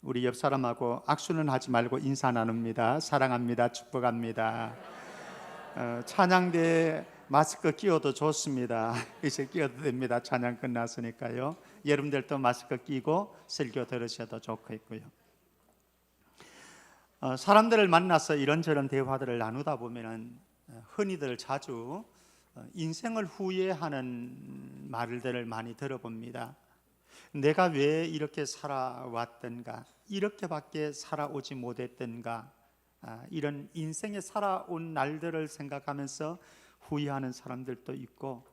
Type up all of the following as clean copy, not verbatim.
우리 옆 사람하고 악수는 하지 말고 인사 나눕니다. 사랑합니다. 축복합니다. 찬양대에 마스크 끼워도 좋습니다. 이제 끼워도 됩니다. 찬양 끝났으니까요. 여러분들도 마스크 끼고 설교 들으셔도 좋겠고요. 사람들을 만나서 이런저런 대화들을 나누다 보면은 흔히들 자주 인생을 후회하는 말들을 많이 들어봅니다. 내가 왜 이렇게 살아왔던가, 이렇게밖에 살아오지 못했던가, 이런 인생에 살아온 날들을 생각하면서 후회하는 사람들도 있고,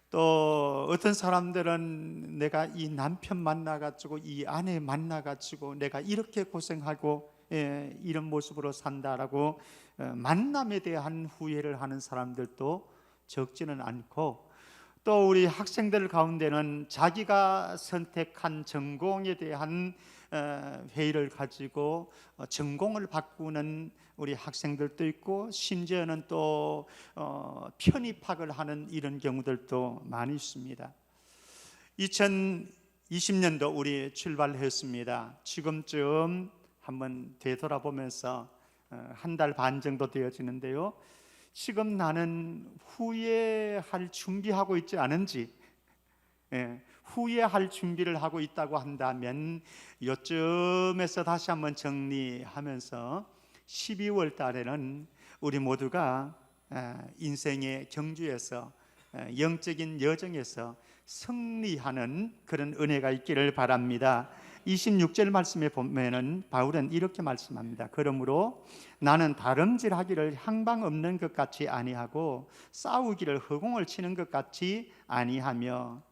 또 어떤 사람들은 내가 이 남편 만나가지고 이 아내 만나가지고 내가 이렇게 고생하고 이런 모습으로 산다라고 만남에 대한 후회를 하는 사람들도 적지는 않고, 또 우리 학생들 가운데는 자기가 선택한 전공에 대한 회의를 가지고 전공을 바꾸는 우리 학생들도 있고, 심지어는 또 편입학을 하는 이런 경우들도 많이 있습니다. 2020년도 우리 출발했습니다. 지금쯤 한번 되돌아보면서 한 달 반 정도 되어지는데요. 지금 나는 후회할 준비하고 있지 않은지, 후회할 준비를 하고 있다고 한다면 요쯤에서 다시 한번 정리하면서 12월 달에는 우리 모두가 인생의 경주에서 영적인 여정에서 승리하는 그런 은혜가 있기를 바랍니다. 26절 말씀에 보면은 바울은 이렇게 말씀합니다. 그러므로 나는 다름질하기를 향방 없는 것 같이 아니하고 싸우기를 허공을 치는 것 같이 아니하며,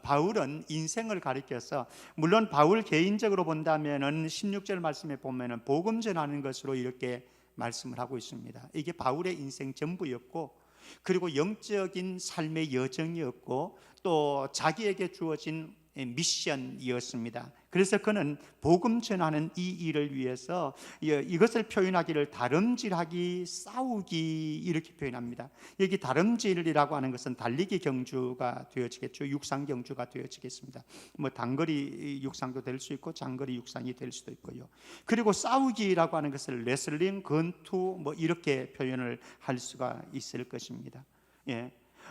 바울은 인생을 가리켜서, 물론 바울 개인적으로 본다면은 16절 말씀에 보면은 복음 전하는 것으로 이렇게 말씀을 하고 있습니다. 이게 바울의 인생 전부였고, 그리고 영적인 삶의 여정이었고, 또 자기에게 주어진 미션이었습니다. 그래서 그는 복음 전하는 이 일을 위해서 이것을 표현하기를 다름질하기, 싸우기 이렇게 표현합니다. 여기 다름질이라고 하는 것은 달리기 경주가 되어지겠죠. 육상 경주가 되어지겠습니다. 뭐 단거리 육상도 될 수 있고 장거리 육상이 될 수도 있고요. 그리고 싸우기라고 하는 것을 레슬링, 권투 뭐 이렇게 표현을 할 수가 있을 것입니다.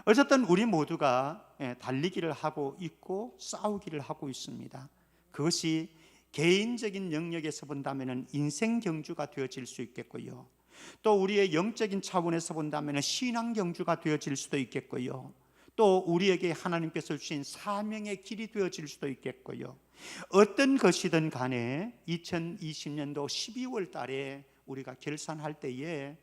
어쨌든 우리 모두가 달리기를 하고 있고 싸우기를 하고 있습니다. 그것이 개인적인 영역에서 본다면 인생 경주가 되어질 수 있겠고요. 또 우리의 영적인 차원에서 본다면 신앙 경주가 되어질 수도 있겠고요. 또 우리에게 하나님께서 주신 사명의 길이 되어질 수도 있겠고요. 어떤 것이든 간에 2020년도 12월 달에 우리가 결산할 때에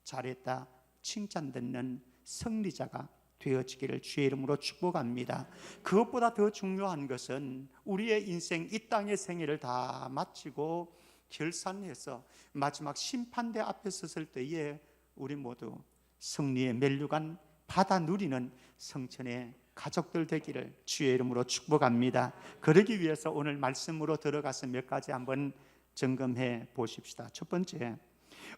잘했다, 칭찬 듣는 승리자가 되어지기를 주의 이름으로 축복합니다. 그것보다 더 중요한 것은 우리의 인생, 이 땅의 생애를 다 마치고 결산해서 마지막 심판대 앞에 섰을 때에 우리 모두 승리의 멸류관 받아 누리는 성천의 가족들 되기를 주의 이름으로 축복합니다. 그러기 위해서 오늘 말씀으로 들어가서 몇 가지 한번 점검해 보십시다. 첫 번째,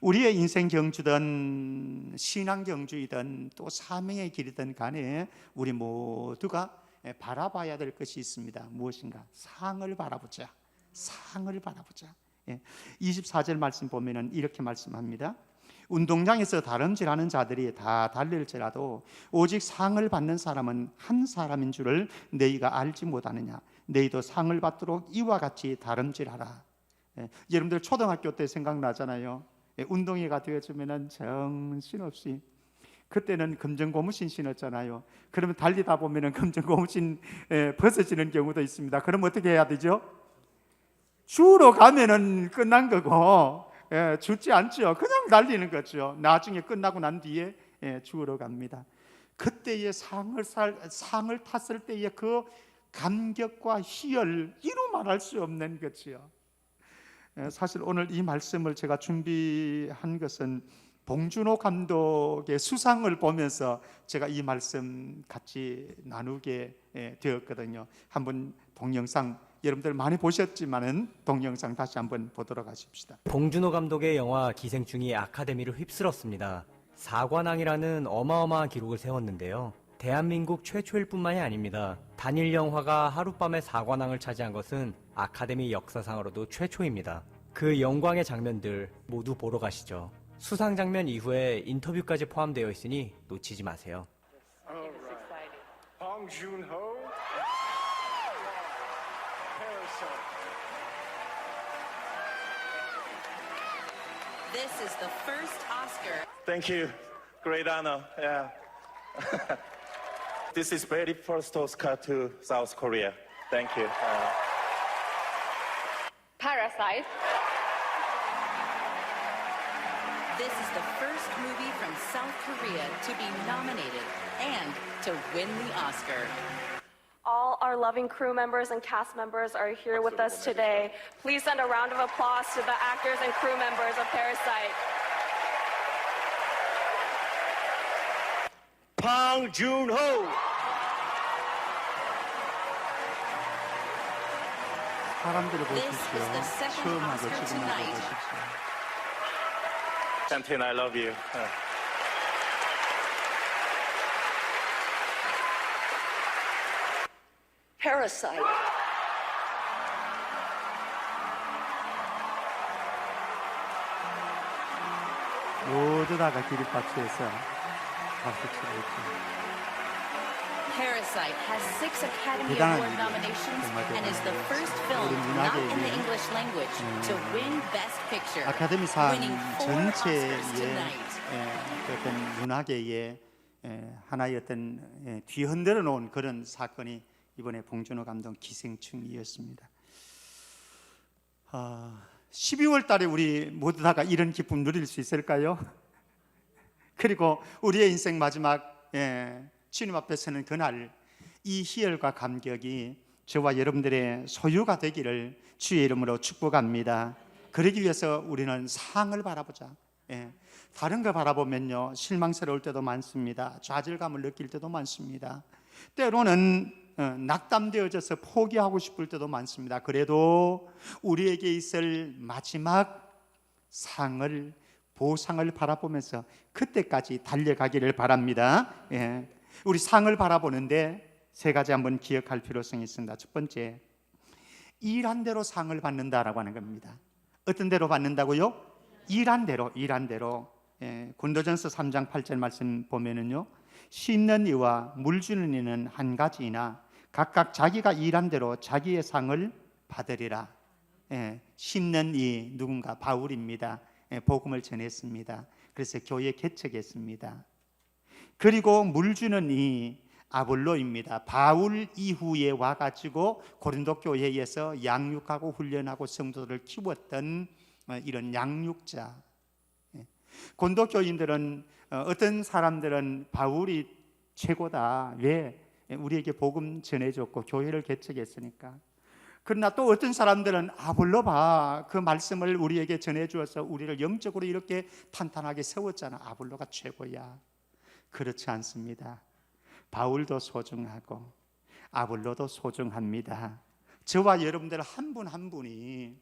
우리의 인생 경주든 신앙 경주이든 또 사명의 길이든 간에 우리 모두가 바라봐야 될 것이 있습니다. 무엇인가? 상을 바라보자. 상을 바라보자. 24절 말씀 보면은 이렇게 말씀합니다. 운동장에서 다름질하는 자들이 다 달릴지라도 오직 상을 받는 사람은 한 사람인 줄을 너희가 알지 못하느냐. 너희도 상을 받도록 이와 같이 다름질하라. 여러분들 초등학교 때 생각나잖아요. 운동회가 되어지면 정신없이, 그때는 검정고무신 신었잖아요. 그러면 달리다 보면 검정고무신 벗어지는 경우도 있습니다. 그럼 어떻게 해야 되죠? 주우러 가면은 끝난 거고, 죽지 않죠. 그냥 달리는 거죠. 나중에 끝나고 난 뒤에 주우러 갑니다. 그때의 상을 탔을 때의 그 감격과 희열, 이루 말할 수 없는 거지요. 사실 오늘 이 말씀을 제가 준비한 것은 봉준호 감독의 수상을 보면서 제가 이 말씀 같이 나누게 되었거든요. 한번 동영상, 여러분들 많이 보셨지만은 동영상 다시 한번 보도록 하십시다. 봉준호 감독의 영화 기생충이 아카데미를 휩쓸었습니다. 사관왕이라는 어마어마한 기록을 세웠는데요. 대한민국 최초일 뿐만이 아닙니다. 단일 영화가 하룻밤에 사관왕을 차지한 것은 아카데미 역사상으로도 최초입니다. 그 영광의 장면들 모두 보러 가시죠. 수상 장면 이후에 인터뷰까지 포함되어 있으니 놓치지 마세요. Bong Joon-ho, Parasite. This is the first Oscar. Thank you. Great honor. Yeah. This is very first Oscar to South Korea. Thank you. Parasite. This is the first movie from South Korea to be nominated and to win the Oscar. All our loving crew members and cast members are here with us today. Please send a round of applause to the actors and crew members of Parasite. Bong Joon-ho. 사람들을 This 보십시오. is the second 처음하고 Oscar 지금하고 tonight. 보십시오. Chantin, I love you. Parasite. 모두 다가 기립박수해서 박수 치고 있죠. Parasite has 6 Academy 대단한 Award 일이에요. nominations 정말 and is the 대단해요. first film 우리 not in the 문학계에 English language to win Best Picture, 아카데미상 winning 4 전체의 Oscars tonight. 어떤 문화계의 하나의 어떤 뒤흔들어 놓은 그런 사건이 이번에 봉준호 감독 기생충이었습니다. 12월 달에 우리 모두 다가 이런 기쁨 누릴 수 있을까요? 그리고 우리의 인생 마지막 주님 앞에 서는 그날 이 희열과 감격이 저와 여러분들의 소유가 되기를 주의 이름으로 축복합니다. 그러기 위해서 우리는 상을 바라보자. 다른 거 바라보면요 실망스러울 때도 많습니다. 좌절감을 느낄 때도 많습니다. 때로는 낙담되어져서 포기하고 싶을 때도 많습니다. 그래도 우리에게 있을 마지막 상을 보상을 바라보면서 그때까지 달려가기를 바랍니다. 우리 상을 바라보는데 3가지 한번 기억할 필요성이 있습니다. 첫 번째, 일한 대로 상을 받는다라고 하는 겁니다. 어떤 대로 받는다고요? 일한 대로. 고린도전서 3장 8절 말씀 보면은요, 씻는 이와 물 주는 이는 한 가지이나 각각 자기가 일한 대로 자기의 상을 받으리라. 씻는 이 누군가 바울입니다. 복음을 전했습니다. 그래서 교회 개척했습니다. 그리고 물 주는 이 아볼로입니다. 바울 이후에 와가지고 고린도 교회에서 양육하고 훈련하고 성도들을 키웠던 이런 양육자. 고린도 교인들은 어떤 사람들은 바울이 최고다. 왜? 우리에게 복음 전해줬고 교회를 개척했으니까. 그러나 또 어떤 사람들은 아볼로봐, 그 말씀을 우리에게 전해주어서 우리를 영적으로 이렇게 탄탄하게 세웠잖아. 아볼로가 최고야. 그렇지 않습니다. 바울도 소중하고 아볼로도 소중합니다. 저와 여러분들 한 분 한 분이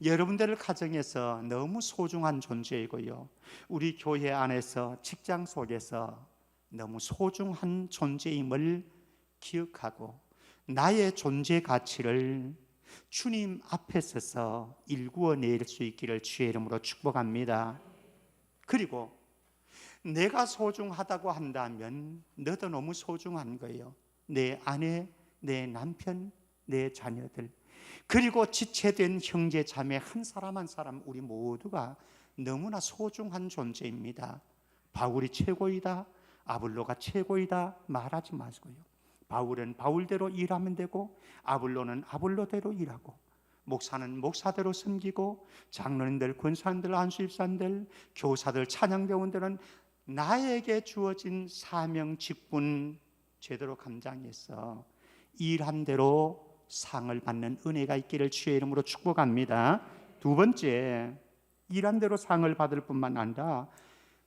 여러분들 가정에서 너무 소중한 존재이고요, 우리 교회 안에서 직장 속에서 너무 소중한 존재임을 기억하고 나의 존재 가치를 주님 앞에 서서 일구어낼 수 있기를 주의 이름으로 축복합니다. 그리고 내가 소중하다고 한다면 너도 너무 소중한 거예요. 내 아내, 내 남편, 내 자녀들, 그리고 지체된 형제 자매 한 사람 한 사람 우리 모두가 너무나 소중한 존재입니다. 바울이 최고이다, 아볼로가 최고이다 말하지 마시고요. 바울은 바울대로 일하면 되고 아볼로는 아볼로대로 일하고 목사는 목사대로 섬기고 장로님들, 권사님들, 안수집사님들, 교사들, 찬양대원들은 나에게 주어진 사명 직분 제대로 감당해서 일한 대로 상을 받는 은혜가 있기를 주의 이름으로 축복합니다. 두 번째, 일한 대로 상을 받을 뿐만 아니라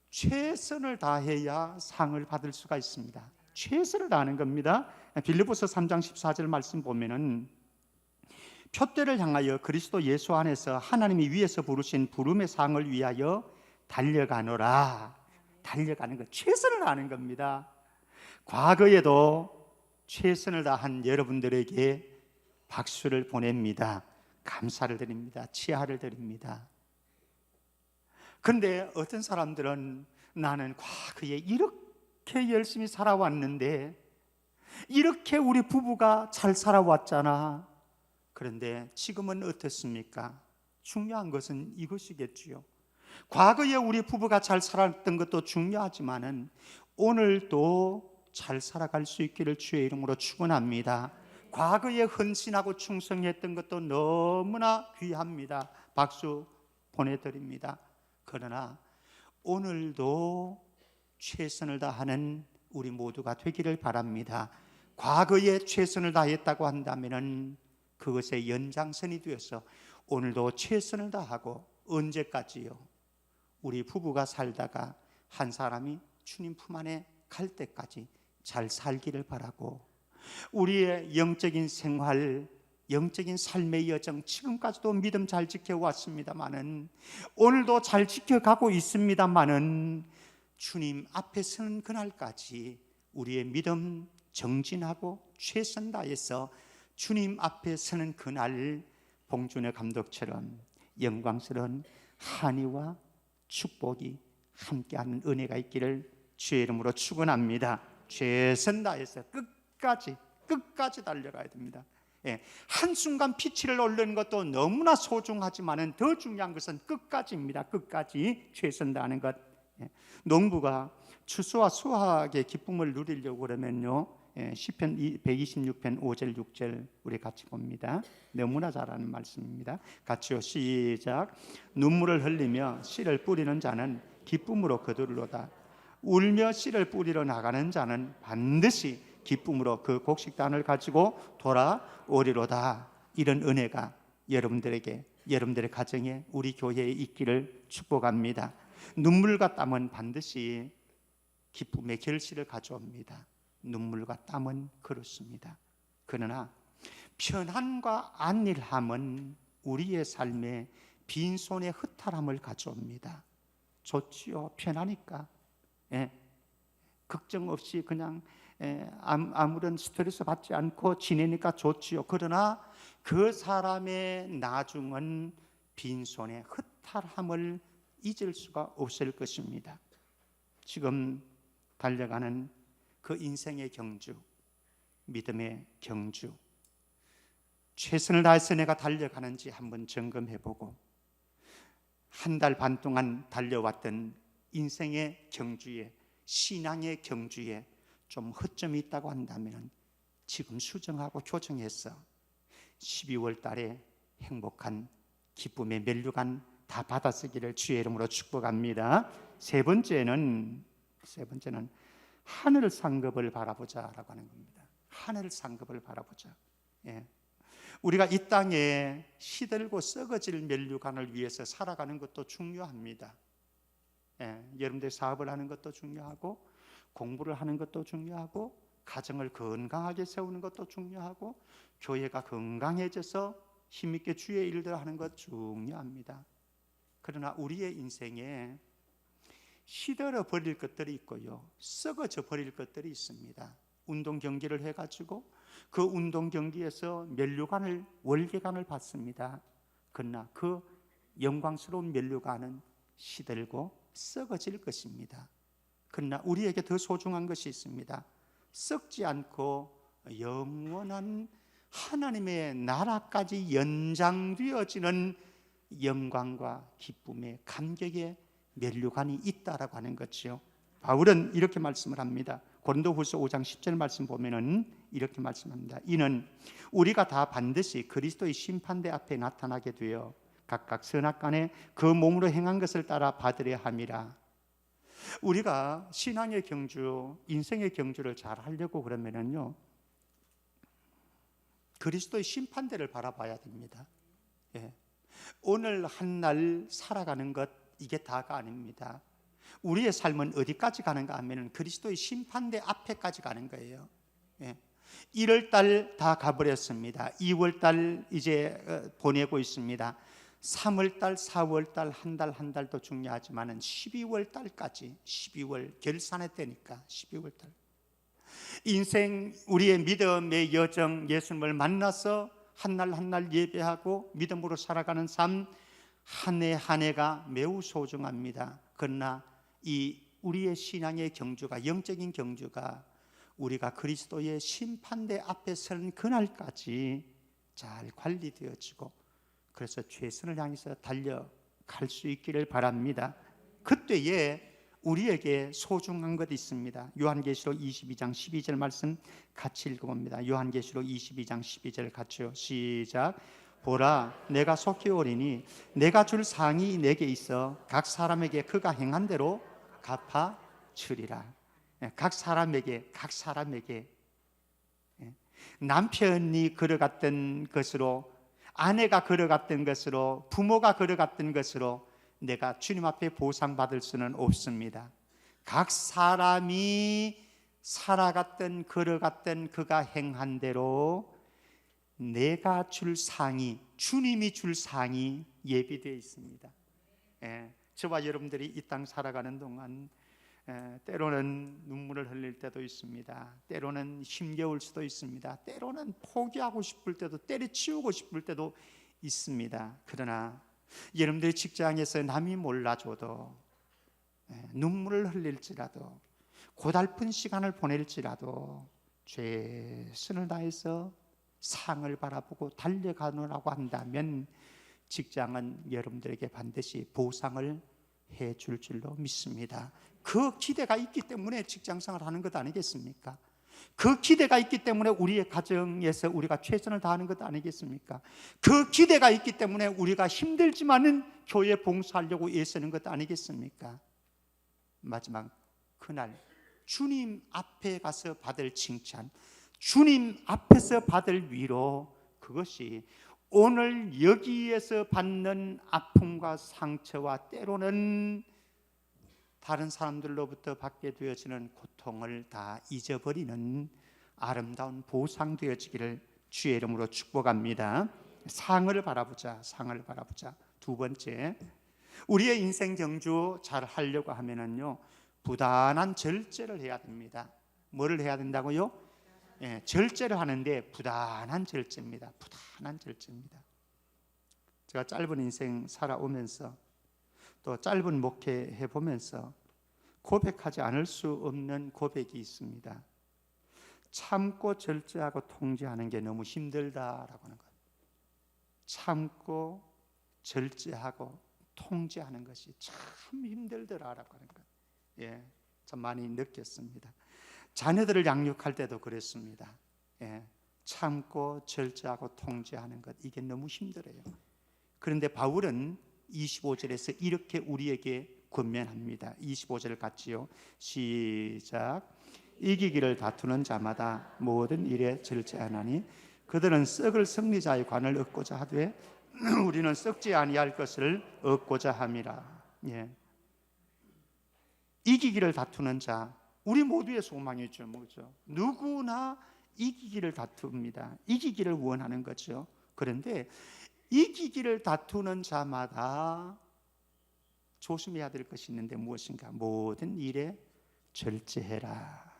최선을 다해야 상을 받을 수가 있습니다. 최선을 다하는 겁니다. 빌립보서 3장 14절 말씀 보면은 표대를 향하여 그리스도 예수 안에서 하나님이 위에서 부르신 부름의 상을 위하여 달려가노라. 달려가는 것, 최선을 다하는 겁니다. 과거에도 최선을 다한 여러분들에게 박수를 보냅니다. 감사를 드립니다. 치하를 드립니다. 그런데 어떤 사람들은 나는 과거에 이렇게 열심히 살아왔는데 이렇게 우리 부부가 잘 살아왔잖아. 그런데 지금은 어떻습니까? 중요한 것은 이것이겠지요. 과거에 우리 부부가 잘 살았던 것도 중요하지만은 오늘도 잘 살아갈 수 있기를 주의 이름으로 축원합니다. 과거에 헌신하고 충성했던 것도 너무나 귀합니다. 박수 보내드립니다. 그러나 오늘도 최선을 다하는 우리 모두가 되기를 바랍니다. 과거에 최선을 다했다고 한다면 그것의 연장선이 되어서 오늘도 최선을 다하고 언제까지요? 우리 부부가 살다가 한 사람이 주님 품 안에 갈 때까지 잘 살기를 바라고, 우리의 영적인 생활, 영적인 삶의 여정 지금까지도 믿음 잘 지켜왔습니다마는, 오늘도 잘 지켜가고 있습니다마는 주님 앞에 서는 그날까지 우리의 믿음 정진하고 최선 다해서 주님 앞에 서는 그날 봉준호 감독처럼 영광스러운 한의와 축복이 함께하는 은혜가 있기를 주의 이름으로 축원합니다. 최선 다해서 끝까지 달려가야 됩니다. 한순간 피치를 올리는 것도 너무나 소중하지만 더 중요한 것은 끝까지입니다. 끝까지 최선 다하는 것. 농부가 추수와 수확의 기쁨을 누리려고 그러면요, 시편 126편 5절 6절 우리 같이 봅니다. 너무나 잘 아는 말씀입니다. 같이요, 시작. 눈물을 흘리며 씨를 뿌리는 자는 기쁨으로 거두리로다. 울며 씨를 뿌리러 나가는 자는 반드시 기쁨으로 그 곡식단을 가지고 돌아오리로다. 이런 은혜가 여러분들에게, 여러분들의 가정에, 우리 교회에 있기를 축복합니다. 눈물과 땀은 반드시 기쁨의 결실을 가져옵니다. 눈물과 땀은 그렇습니다. 그러나 편안과 안일함은 우리의 삶에 빈손의 허탈함을 가져옵니다. 좋지요. 편하니까, 걱정 없이 그냥 아무런 스트레스 받지 않고 지내니까 좋지요. 그러나 그 사람의 나중은 빈손의 허탈함을 잊을 수가 없을 것입니다. 지금 달려가는 그 인생의 경주, 믿음의 경주, 최선을 다해서 내가 달려가는지 한번 점검해보고, 한 달 반 동안 달려왔던 인생의 경주에, 신앙의 경주에 좀 허점이 있다고 한다면 지금 수정하고 교정해서 12월 달에 행복한 기쁨의 면류관 다 받아쓰기를 주의 이름으로 축복합니다. 세 번째는 하늘 상급을 바라보자라고 하는 겁니다. 하늘 상급을 바라보자. 우리가 이 땅에 시들고 썩어질 면류관을 위해서 살아가는 것도 중요합니다. 여러분들 사업을 하는 것도 중요하고, 공부를 하는 것도 중요하고, 가정을 건강하게 세우는 것도 중요하고, 교회가 건강해져서 힘있게 주의 일들 하는 것 중요합니다. 그러나 우리의 인생에 시들어 버릴 것들이 있고요, 썩어져 버릴 것들이 있습니다. 운동 경기를 해가지고 그 운동 경기에서 면류관을, 월계관을 받습니다. 그러나 그 영광스러운 면류관은 시들고 썩어질 것입니다. 그러나 우리에게 더 소중한 것이 있습니다. 썩지 않고 영원한 하나님의 나라까지 연장되어지는 영광과 기쁨의 감격의 면류관이 있다라고 하는 것이요. 바울은 이렇게 말씀을 합니다. 고린도후서 5장 10절 말씀 보면은 이렇게 말씀합니다. 이는 우리가 다 반드시 그리스도의 심판대 앞에 나타나게 되어 각각 선악간에 그 몸으로 행한 것을 따라 받으려 함이라. 우리가 신앙의 경주, 인생의 경주를 잘 하려고 그러면은요, 그리스도의 심판대를 바라봐야 됩니다. 오늘 한 날 살아가는 것, 이게 다가 아닙니다. 우리의 삶은 어디까지 가는가 하면 그리스도의 심판대 앞에까지 가는 거예요. 1월달 다 가버렸습니다. 2월달 이제 보내고 있습니다. 3월달, 4월달, 한 달도 중요하지만 12월달까지, 12월 결산의 때니까 12월달. 인생, 우리의 믿음의 여정, 예수님을 만나서 한 날 한 날 예배하고 믿음으로 살아가는 삶 한 해 한 해가 매우 소중합니다. 그러나 이 우리의 신앙의 경주가, 영적인 경주가 우리가 그리스도의 심판대 앞에 서는 그날까지 잘 관리되어지고, 그래서 최선을 향해서 달려갈 수 있기를 바랍니다. 그때에 우리에게 소중한 것이 있습니다. 요한계시록 22장 12절 말씀 같이 읽어봅니다. 요한계시록 22장 12절 같이요. 시작. 보라, 내가 속히 오리니 내가 줄 상이 내게 있어 각 사람에게 그가 행한 대로 갚아 주리라. 각 사람에게 남편이 걸어갔던 것으로, 아내가 걸어갔던 것으로, 부모가 걸어갔던 것으로 내가 주님 앞에 보상받을 수는 없습니다. 각 사람이 살아갔던, 걸어갔던 그가 행한 대로 내가 줄 상이, 주님이 줄 상이 예비되어 있습니다. 저와 여러분들이 이 땅 살아가는 동안 때로는 눈물을 흘릴 때도 있습니다. 때로는 힘겨울 수도 있습니다. 때로는 포기하고 싶을 때도, 때려치우고 싶을 때도 있습니다. 그러나 여러분들의 직장에서 남이 몰라줘도, 눈물을 흘릴지라도, 고달픈 시간을 보낼지라도 최선을 다해서 상을 바라보고 달려가느라고 한다면 직장은 여러분들에게 반드시 보상을 해줄 줄로 믿습니다. 그 기대가 있기 때문에 직장생활을 하는 것 아니겠습니까? 그 기대가 있기 때문에 우리의 가정에서 우리가 최선을 다하는 것 아니겠습니까? 그 기대가 있기 때문에 우리가 힘들지만은 교회 봉사하려고 애쓰는 것 아니겠습니까? 마지막 그날 주님 앞에 가서 받을 칭찬, 주님 앞에서 받을 위로, 그것이 오늘 여기에서 받는 아픔과 상처와 때로는 다른 사람들로부터 받게 되어지는 고통을 다 잊어버리는 아름다운 보상 되어지기를 주의 이름으로 축복합니다. 상을 바라보자. 두 번째, 우리의 인생 경주 잘 하려고 하면은요, 부단한 절제를 해야 됩니다. 뭐를 해야 된다고요? 절제를 하는데 부단한 절제입니다. 제가 짧은 인생 살아오면서 또 짧은 목회해 보면서 고백하지 않을 수 없는 고백이 있습니다. 참고 절제하고 통제하는 게 너무 힘들다라고 하는 것. 참고 절제하고 통제하는 것이 참 힘들더라라고 하는 것. 참 많이 느꼈습니다. 자녀들을 양육할 때도 그랬습니다. 참고 절제하고 통제하는 것, 이게 너무 힘들어요. 그런데 바울은 25절에서 이렇게 우리에게 권면합니다. 25절 같이요. 시작. 이기기를 다투는 자마다 모든 일에 절제하나니 그들은 썩을 승리자의 관을 얻고자 하되 우리는 썩지 아니할 것을 얻고자 함이라. 이기기를 다투는 자, 우리 모두의 소망이죠. 뭐죠? 누구나 이기기를 다툽니다. 이기기를 원하는 거죠. 그런데 이기기를 다투는 자마다 조심해야 될 것이 있는데 무엇인가? 모든 일에 절제해라.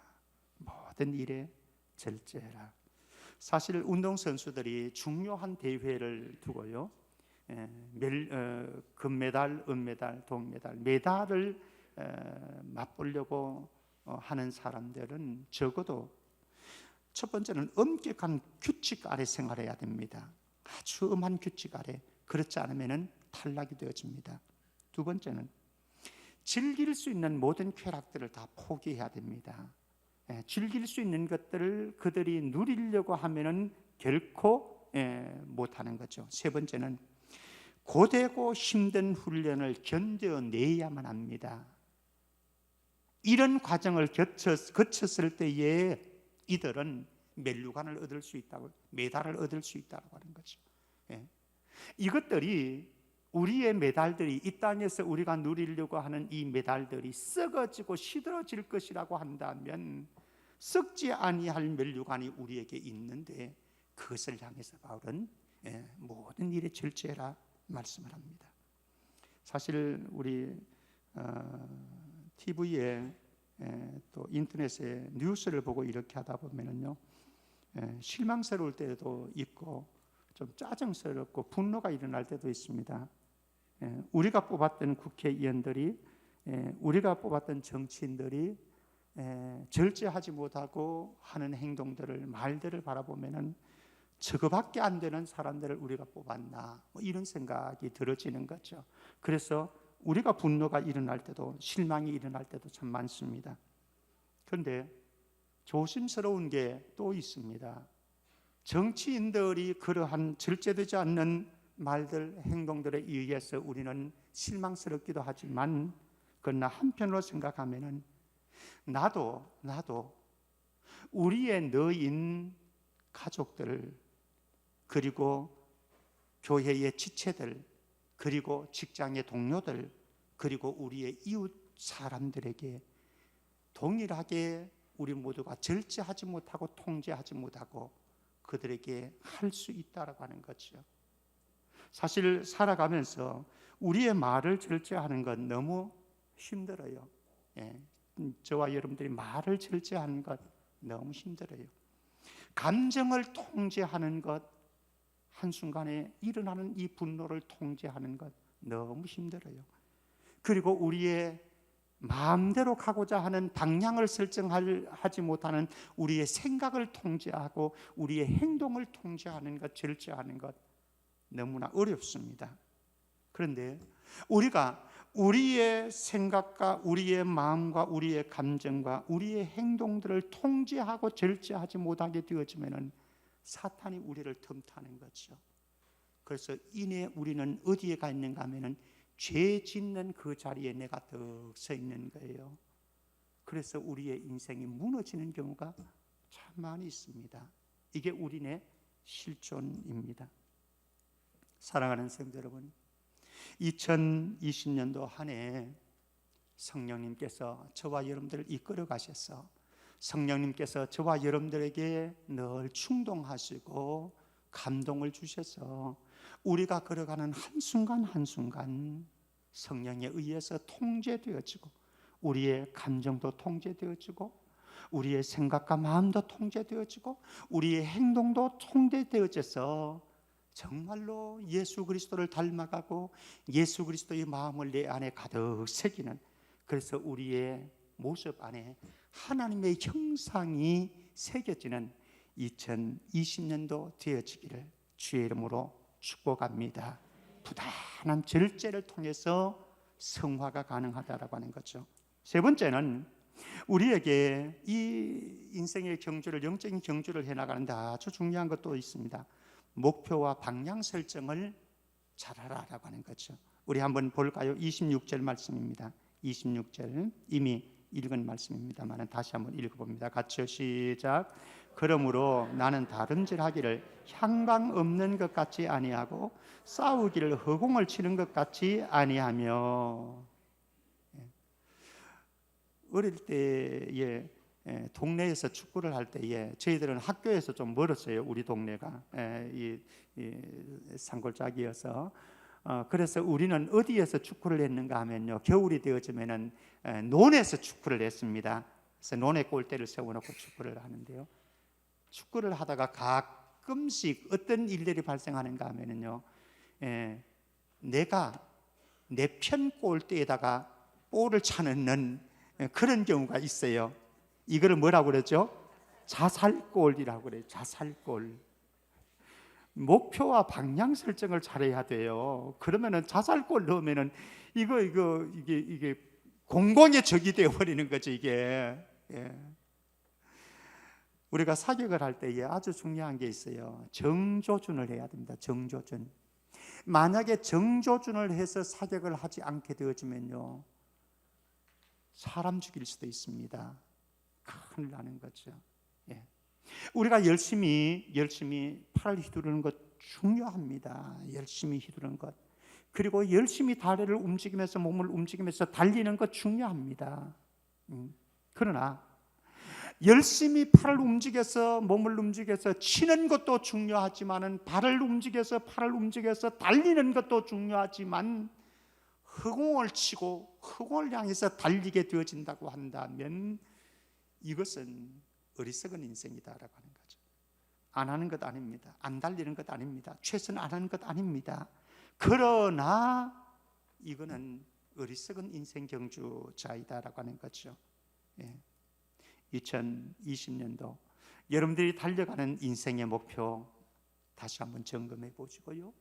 사실 운동선수들이 중요한 대회를 두고요, 금메달, 은메달, 동메달, 메달을 맛보려고 하는 사람들은 적어도 첫 번째는 엄격한 규칙 아래 생활해야 됩니다. 아주 엄한 규칙 아래. 그렇지 않으면 탈락이 되어집니다. 두 번째는 즐길 수 있는 모든 쾌락들을 다 포기해야 됩니다. 즐길 수 있는 것들을 그들이 누리려고 하면은 결코 못하는 거죠. 세 번째는 고되고 힘든 훈련을 견뎌내야만 합니다. 이런 과정을 거쳤을 때에 이들은 멜루간을 얻을 수 있다고, 메달을 얻을 수 있다고 하는 거죠. 이것들이, 우리의 메달들이, 이 땅에서 우리가 누리려고 하는 이 메달들이 썩어지고 시들어질 것이라고 한다면 썩지 아니할 멜루간이 우리에게 있는데 그것을 향해서 바울은 모든 일에 절제해라 말씀을 합니다. 사실 우리 TV에 또 인터넷에 뉴스를 보고 이렇게 하다 보면은요, 실망스러울 때도 있고 좀 짜증스럽고 분노가 일어날 때도 있습니다. 우리가 뽑았던 국회의원들이, 우리가 뽑았던 정치인들이 절제하지 못하고 하는 행동들을, 말들을 바라보면은 저거밖에 안 되는 사람들을 우리가 뽑았나, 뭐 이런 생각이 들어지는 거죠. 그래서 우리가 분노가 일어날 때도, 실망이 일어날 때도 참 많습니다. 그런데 조심스러운 게 또 있습니다. 정치인들이 그러한 절제되지 않는 말들, 행동들에 의해서 우리는 실망스럽기도 하지만, 그러나 한편으로 생각하면은 나도 우리의 너인 가족들, 그리고 교회의 지체들, 그리고 직장의 동료들, 그리고 우리의 이웃 사람들에게 동일하게 우리 모두가 절제하지 못하고 통제하지 못하고 그들에게 할 수 있다라고 하는 거죠. 사실 살아가면서 우리의 말을 절제하는 건 너무 힘들어요. 저와 여러분들이 말을 절제하는 것 너무 힘들어요. 감정을 통제하는 것, 한순간에 일어나는 이 분노를 통제하는 것 너무 힘들어요. 그리고 우리의 마음대로 가고자 하는 방향을 설정하지 못하는 우리의 생각을 통제하고 우리의 행동을 통제하는 것, 절제하는 것 너무나 어렵습니다. 그런데 우리가 우리의 생각과 우리의 마음과 우리의 감정과 우리의 행동들을 통제하고 절제하지 못하게 되어지면은 사탄이 우리를 틈타는 거죠. 그래서 이내 우리는 어디에 가 있는가 하면은 죄 짓는 그 자리에 내가 더 서 있는 거예요. 그래서 우리의 인생이 무너지는 경우가 참 많이 있습니다. 이게 우리의 실존입니다. 사랑하는 성도 여러분, 2020년도 한 해 성령님께서 저와 여러분들을 이끌어 가셔서 성령님께서 저와 여러분들에게 늘 충동하시고 감동을 주셔서 우리가 걸어가는 한순간 한순간 성령에 의해서 통제되어지고 우리의 감정도 통제되어지고 우리의 생각과 마음도 통제되어지고 우리의 행동도 통제되어져서 정말로 예수 그리스도를 닮아가고 예수 그리스도의 마음을 내 안에 가득 새기는, 그래서 우리의 모습 안에 하나님의 형상이 새겨지는 2020년도 되어지기를 주의 이름으로 축복합니다. 부단한 절제를 통해서 성화가 가능하다라고 하는 거죠. 세 번째는 우리에게 이 인생의 경주를, 영적인 경주를 해나가는데 아주 중요한 것도 있습니다. 목표와 방향 설정을 잘하라라고 하는 거죠. 우리 한번 볼까요? 26절 말씀입니다. 26절 이미 읽은 말씀입니다만 다시 한번 읽어봅니다. 같이요, 시작. 그러므로 나는 다름질하기를 향방 없는 것 같이 아니하고 싸우기를 허공을 치는 것 같이 아니하며. 어릴 때에 동네에서 축구를 할 때에 저희들은 학교에서 좀 멀었어요. 우리 동네가 이 산골짜기여서 그래서 우리는 어디에서 축구를 했는가 하면요, 겨울이 되어지면은 논에서 축구를 했습니다. 그래서 논에 골대를 세워놓고 축구를 하는데요, 축구를 하다가 가끔씩 어떤 일들이 발생하는가 하면은요, 내가 내 편 골대에다가 볼을 차는 그런 경우가 있어요. 이거를 뭐라고 그러죠? 자살골이라고 그래요. 자살골. 목표와 방향 설정을 잘해야 돼요. 그러면은 자살골 넣으면은 이게 공공의 적이 되어 버리는 거죠. 이게. 우리가 사격을 할 때에 아주 중요한 게 있어요. 정조준을 해야 됩니다. 정조준. 만약에 정조준을 해서 사격을 하지 않게 되어지면요, 사람 죽일 수도 있습니다. 큰일 나는 거죠. 우리가 열심히 팔을 휘두르는 것 중요합니다. 열심히 휘두르는 것, 그리고 열심히 다리를 움직이면서 몸을 움직이면서 달리는 것 중요합니다. 그러나 열심히 팔을 움직여서 몸을 움직여서 치는 것도 중요하지만은 팔을 움직여서 달리는 것도 중요하지만 허공을 치고 허공을 향해서 달리게 되어진다고 한다면 이것은 어리석은 인생이다라고 하는 거죠. 안 하는 것 아닙니다. 안 달리는 것 아닙니다. 최선 안 하는 것 아닙니다. 그러나 이거는 어리석은 인생 경주자이다라고 하는 거죠. 2020년도 여러분들이 달려가는 인생의 목표 다시 한번 점검해 보시고요.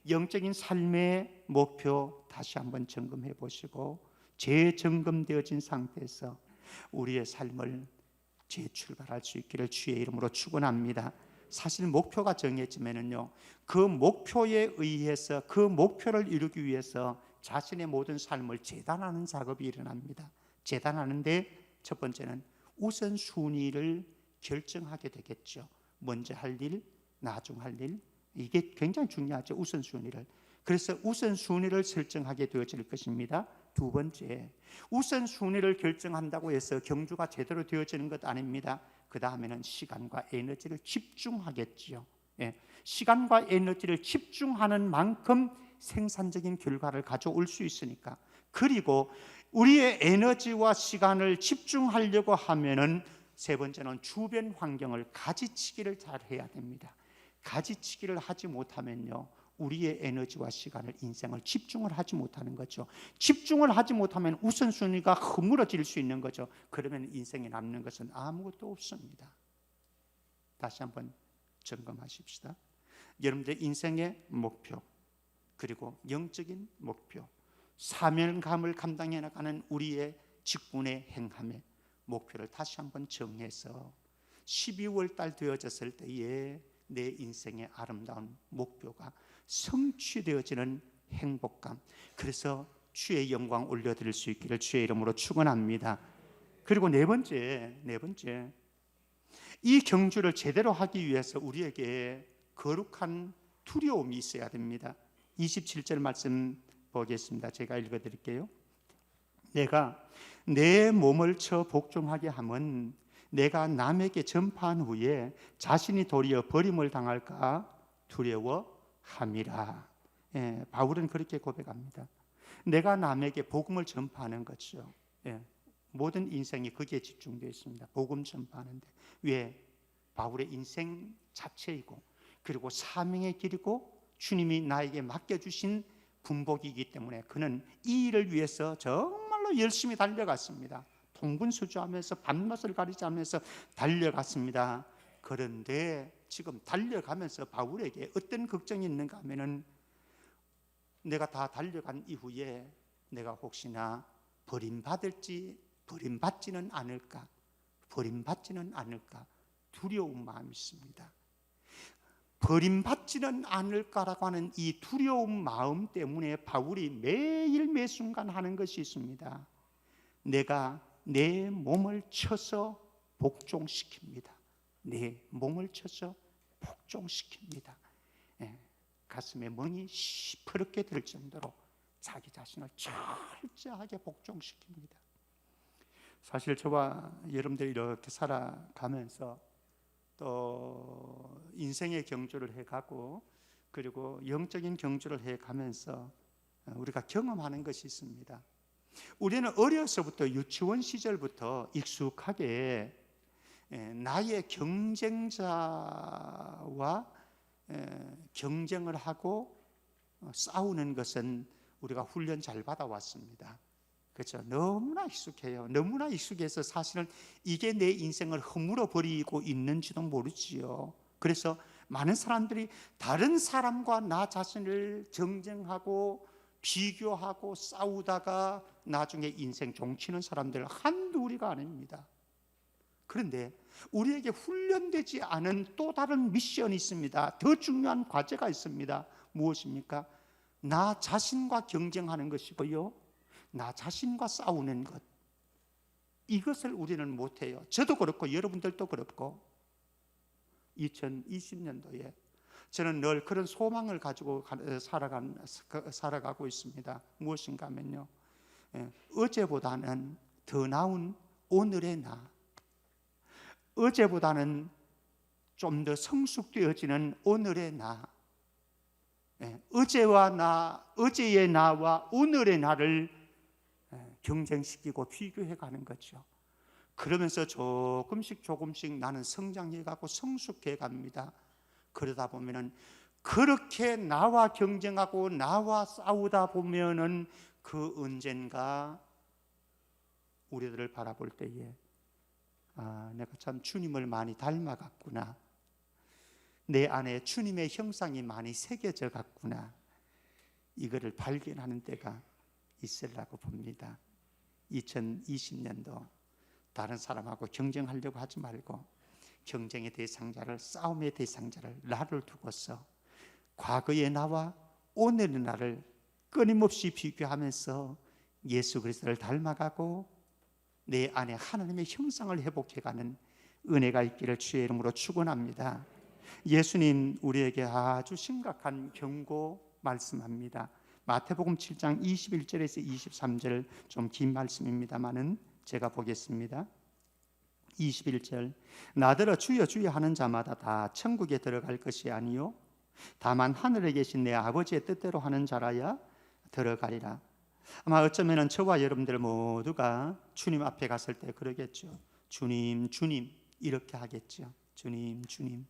영적인 삶의 목표 다시 한번 점검해 보시고 재점검되어진 상태에서 우리의 삶을 재출발할 수 있기를 주의 이름으로 축원합니다. 사실 목표가 정해지면은요, 그 목표에 의해서 그 목표를 이루기 위해서 자신의 모든 삶을 재단하는 작업이 일어납니다. 재단하는데 첫 번째는 우선순위를 결정하게 되겠죠. 먼저 할 일, 나중 할 일, 이게 굉장히 중요하죠. 우선순위를. 그래서 우선순위를 설정하게 되어질 것입니다. 두 번째, 우선순위를 결정한다고 해서 경주가 제대로 되어지는 것 아닙니다. 그 다음에는 시간과 에너지를 집중하겠지요. 시간과 에너지를 집중하는 만큼 생산적인 결과를 가져올 수 있으니까. 그리고 우리의 에너지와 시간을 집중하려고 하면은 세 번째는 주변 환경을 가지치기를 잘 해야 됩니다. 가지치기를 하지 못하면요, 우리의 에너지와 시간을, 인생을 집중을 하지 못하는 거죠. 집중을 하지 못하면 우선순위가 허물어질 수 있는 거죠. 그러면 인생에 남는 것은 아무것도 없습니다. 다시 한번 점검하십시다. 여러분들의 인생의 목표, 그리고 영적인 목표, 사명감을 감당해 나가는 우리의 직분의 행함의 목표를 다시 한번 정해서 12월 달 되어졌을 때에 내 인생의 아름다운 목표가 성취되어지는 행복감, 그래서 주의 영광 올려드릴 수 있기를 주의 이름으로 축원합니다. 그리고 네 번째, 이 경주를 제대로 하기 위해서 우리에게 거룩한 두려움이 있어야 됩니다. 27절 말씀 보겠습니다. 제가 읽어드릴게요. 내가 내 몸을 쳐 복종하게 하면 내가 남에게 전파한 후에 자신이 도리어 버림을 당할까 두려워함이라. 바울은 그렇게 고백합니다. 내가 남에게 복음을 전파하는 거죠. 모든 인생이 거기에 집중되어 있습니다. 복음 전파하는데. 왜? 바울의 인생 자체이고, 그리고 사명의 길이고, 주님이 나에게 맡겨주신 군복이기 때문에 그는 이 일을 위해서 정말로 열심히 달려갔습니다. 통분수주하면서 밤낮을 가리지 않으면서 달려갔습니다. 그런데 지금 달려가면서 바울에게 어떤 걱정이 있는가 하면은, 내가 다 달려간 이후에 내가 혹시나 버림받지는 않을까 두려운 마음이 있습니다. 버림받지는 않을까라고 하는 이 두려운 마음 때문에 바울이 매일 매순간 하는 것이 있습니다. 내가 내 몸을 쳐서 복종시킵니다. 내 몸을 쳐서 복종시킵니다. 가슴에 멍이 시퍼렇게 들 정도로 자기 자신을 철저하게 복종시킵니다. 사실 저와 여러분들이 이렇게 살아가면서 또 인생의 경주를 해가고, 그리고 영적인 경주를 해가면서 우리가 경험하는 것이 있습니다. 우리는 어려서부터, 유치원 시절부터 익숙하게 나의 경쟁자와 경쟁을 하고 싸우는 것은 우리가 훈련 잘 받아왔습니다. 그렇죠? 너무나 익숙해요. 너무나 익숙해서 사실은 이게 내 인생을 허물어 버리고 있는지도 모르지요. 그래서 많은 사람들이 다른 사람과 나 자신을 경쟁하고 비교하고 싸우다가 나중에 인생 종치는 사람들 한둘이가 아닙니다. 그런데 우리에게 훈련되지 않은 또 다른 미션이 있습니다. 더 중요한 과제가 있습니다. 무엇입니까? 나 자신과 경쟁하는 것이고요, 나 자신과 싸우는 것. 이것을 우리는 못해요. 저도 그렇고 여러분들도 그렇고. 2020년도에 저는 늘 그런 소망을 가지고 살아가고 있습니다. 무엇인가 하면요, 어제보다는 더 나은 오늘의 나, 어제보다는 좀 더 성숙되어지는 오늘의 나, 어제의 나와 오늘의 나를 경쟁시키고 비교해 가는 거죠. 그러면서 조금씩 나는 성장해가고 성숙해 갑니다. 그러다 보면은 그렇게 나와 경쟁하고 나와 싸우다 보면은 그 언젠가 우리들을 바라볼 때에 내가 참 주님을 많이 닮아갔구나. 내 안에 주님의 형상이 많이 새겨져 갔구나. 이거를 발견하는 때가 있으려고 봅니다. 2020년도 다른 사람하고 경쟁하려고 하지 말고 경쟁의 대상자를, 싸움의 대상자를 나를 두고서 과거의 나와 오늘의 나를 끊임없이 비교하면서 예수 그리스도를 닮아가고 내 안에 하나님의 형상을 회복해가는 은혜가 있기를 주의 이름으로 축원합니다. 예수님 우리에게 아주 심각한 경고 말씀합니다. 마태복음 7장 21절에서 23절 좀 긴 말씀입니다만은 제가 보겠습니다. 21절 나더러 주여 주여 하는 자마다 다 천국에 들어갈 것이 아니요 다만 하늘에 계신 내 아버지의 뜻대로 하는 자라야 들어가리라. 아마 어쩌면 저와 여러분들 모두가 주님 앞에 갔을 때 그러겠죠. 주님 주님 이렇게 하겠죠. 주님 주님.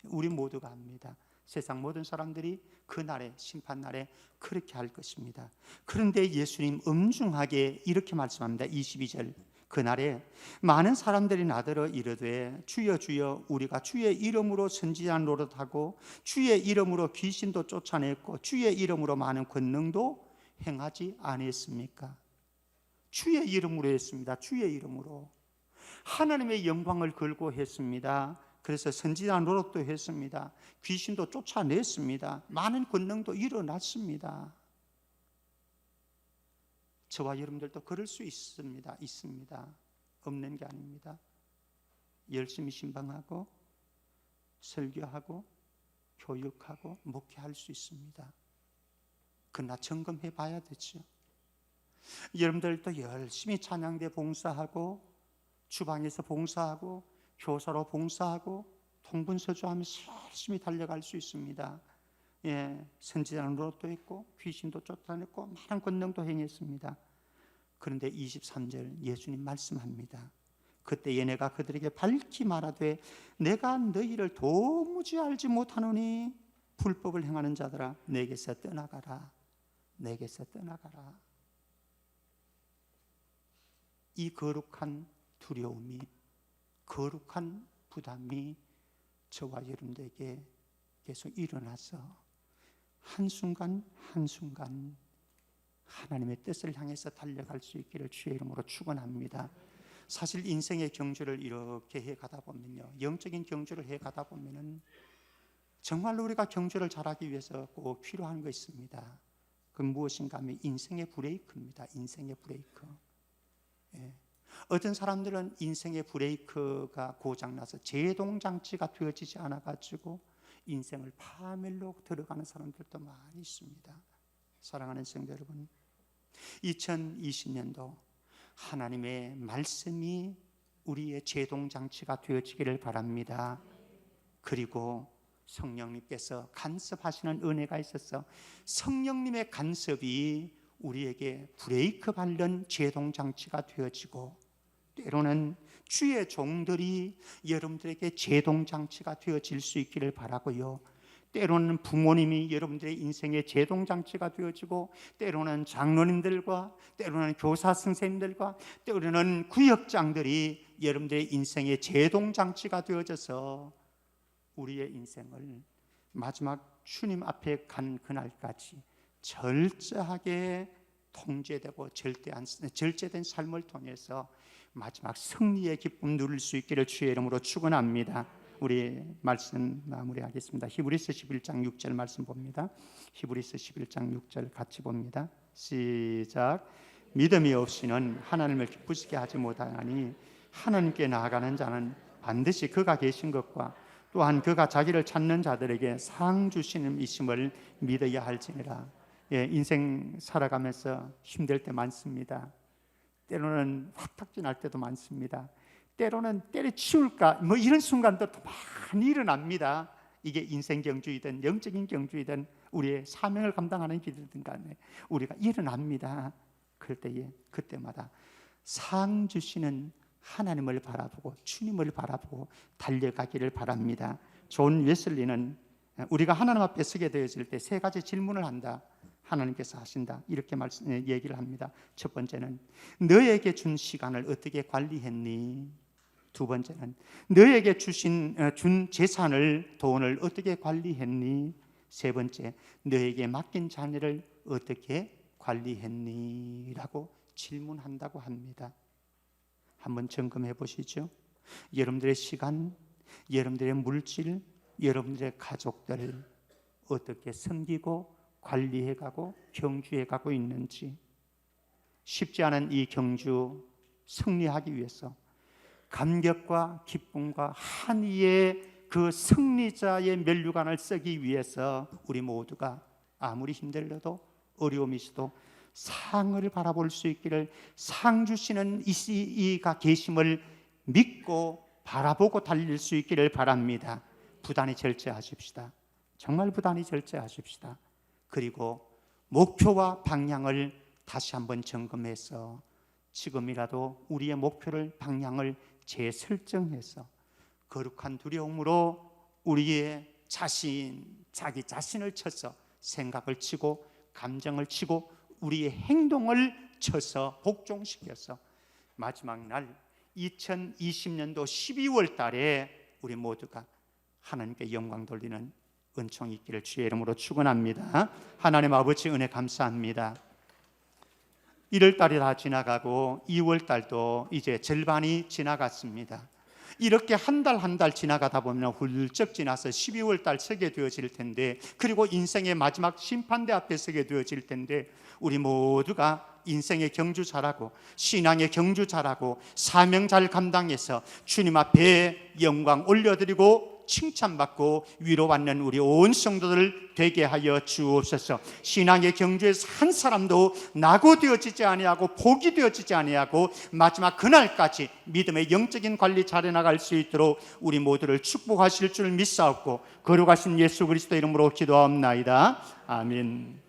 우리 모두가 합니다. 세상 모든 사람들이 그날에 심판날에 그렇게 할 것입니다. 그런데 예수님 엄중하게 이렇게 말씀합니다. 22절 그날에 많은 사람들이 나더러 이르되 주여 주여 우리가 주의 이름으로 선지자 노릇하고 주의 이름으로 귀신도 쫓아냈고 주의 이름으로 많은 권능도 행하지 아니했습니까? 주의 이름으로 했습니다. 주의 이름으로 하나님의 영광을 걸고 했습니다. 그래서 선지자 노릇도 했습니다. 귀신도 쫓아냈습니다. 많은 권능도 일어났습니다. 저와 여러분들도 그럴 수 있습니다. 없는 게 아닙니다. 열심히 신방하고 설교하고 교육하고 목회할 수 있습니다. 그러나 점검해 봐야 되죠. 여러분들도 열심히 찬양대 봉사하고 주방에서 봉사하고 교사로 봉사하고 통분서주하면서 열심히 달려갈 수 있습니다. 선지자는 노릇도 했고 귀신도 쫓아냈고 많은 권능도 행했습니다. 그런데 23절 예수님 말씀합니다. 그때 얘네가 그들에게 밝히 말하되 내가 너희를 도무지 알지 못하노니 불법을 행하는 자들아 내게서 떠나가라. 내게서 떠나가라. 이 거룩한 두려움이 거룩한 부담이 저와 여러분들에게 계속 일어나서 한순간 한순간 하나님의 뜻을 향해서 달려갈 수 있기를 주의 이름으로 축원합니다. 사실 인생의 경주를 이렇게 해가다 보면요, 영적인 경주를 해가다 보면은 정말로 우리가 경주를 잘하기 위해서 꼭 필요한 거 있습니다. 그 무엇인가 하면 인생의 브레이크입니다. 인생의 브레이크. 어떤 사람들은 인생의 브레이크가 고장나서 제동장치가 되어지지 않아가지고 인생을 파멸로 들어가는 사람들도 많이 있습니다. 사랑하는 성도 여러분, 2020년도 하나님의 말씀이 우리의 제동장치가 되어지기를 바랍니다. 그리고 성령님께서 간섭하시는 은혜가 있어서 성령님의 간섭이 우리에게 브레이크 밟는 제동장치가 되어지고 때로는 주의 종들이 여러분들에게 제동장치가 되어질 수 있기를 바라고요. 때로는 부모님이 여러분들의 인생의 제동장치가 되어지고 때로는 장로님들과 때로는 교사 선생님들과 때로는 구역장들이 여러분들의 인생의 제동장치가 되어져서 우리의 인생을 마지막 주님 앞에 간 그날까지 절저하게 통제되고 절제된 삶을 통해서 마지막 승리의 기쁨 누릴 수 있기를 주의 이름으로 축원합니다. 우리 말씀 마무리하겠습니다. 히브리서 11장 6절 말씀 봅니다. 히브리서 11장 6절 같이 봅니다. 시작. 믿음이 없이는 하나님을 기쁘시게 하지 못하나니 하나님께 나아가는 자는 반드시 그가 계신 것과 또한 그가 자기를 찾는 자들에게 상 주시는 이심을 믿어야 할지니라. 인생 살아가면서 힘들 때 많습니다. 때로는 화딱지 날 때도 많습니다. 때로는 때려치울까 뭐 이런 순간도 많이 일어납니다. 이게 인생 경주이든 영적인 경주이든 우리의 사명을 감당하는 길이든 간에 우리가 일어납니다. 그럴 때에 그때마다 상 주시는 하나님을 바라보고 주님을 바라보고 달려가기를 바랍니다. 존 웨슬리는 우리가 하나님 앞에 서게 되어질 때 세 가지 질문을 한다. 하나님께서 하신다. 이렇게 얘기를 합니다. 첫 번째는 너에게 준 시간을 어떻게 관리했니? 두 번째는 너에게 준 재산을, 돈을 어떻게 관리했니? 세 번째, 너에게 맡긴 자녀를 어떻게 관리했니? 라고 질문한다고 합니다. 한번 점검해 보시죠. 여러분들의 시간, 여러분들의 물질, 여러분들의 가족들을 어떻게 섬기고 관리해가고 경주해가고 있는지. 쉽지 않은 이 경주 승리하기 위해서 감격과 기쁨과 한이의 그 승리자의 면류관을 쓰기 위해서 우리 모두가 아무리 힘들어도 어려움이 있어도 상을 바라볼 수 있기를, 상 주시는 이가 계심을 믿고 바라보고 달릴 수 있기를 바랍니다. 부단히 절제하십시다. 정말 부단히 절제하십시다. 그리고 목표와 방향을 다시 한번 점검해서 지금이라도 우리의 목표를, 방향을 재설정해서 거룩한 두려움으로 우리의 자기 자신을 쳐서 생각을 치고 감정을 치고 우리의 행동을 쳐서 복종시켜서 마지막 날 2020년도 12월 달에 우리 모두가 하나님께 영광 돌리는 은총이 있기를 주의 이름으로 축원합니다. 하나님 아버지 은혜 감사합니다. 1월 달이 다 지나가고 2월 달도 이제 절반이 지나갔습니다. 이렇게 한 달 한 달 지나가다 보면 훌쩍 지나서 12월 달 서게 되어질 텐데, 그리고 인생의 마지막 심판대 앞에 서게 되어질 텐데, 우리 모두가 인생의 경주 잘하고 신앙의 경주 잘하고 사명 잘 감당해서 주님 앞에 영광 올려드리고 칭찬받고 위로받는 우리 온 성도들 되게 하여 주옵소서. 신앙의 경주에서 한 사람도 낙오되어지지 아니하고 포기되어지지 아니하고 마지막 그날까지 믿음의 영적인 관리 잘해 나갈 수 있도록 우리 모두를 축복하실 줄 믿사옵고 거룩하신 예수 그리스도 이름으로 기도하옵나이다. 아멘.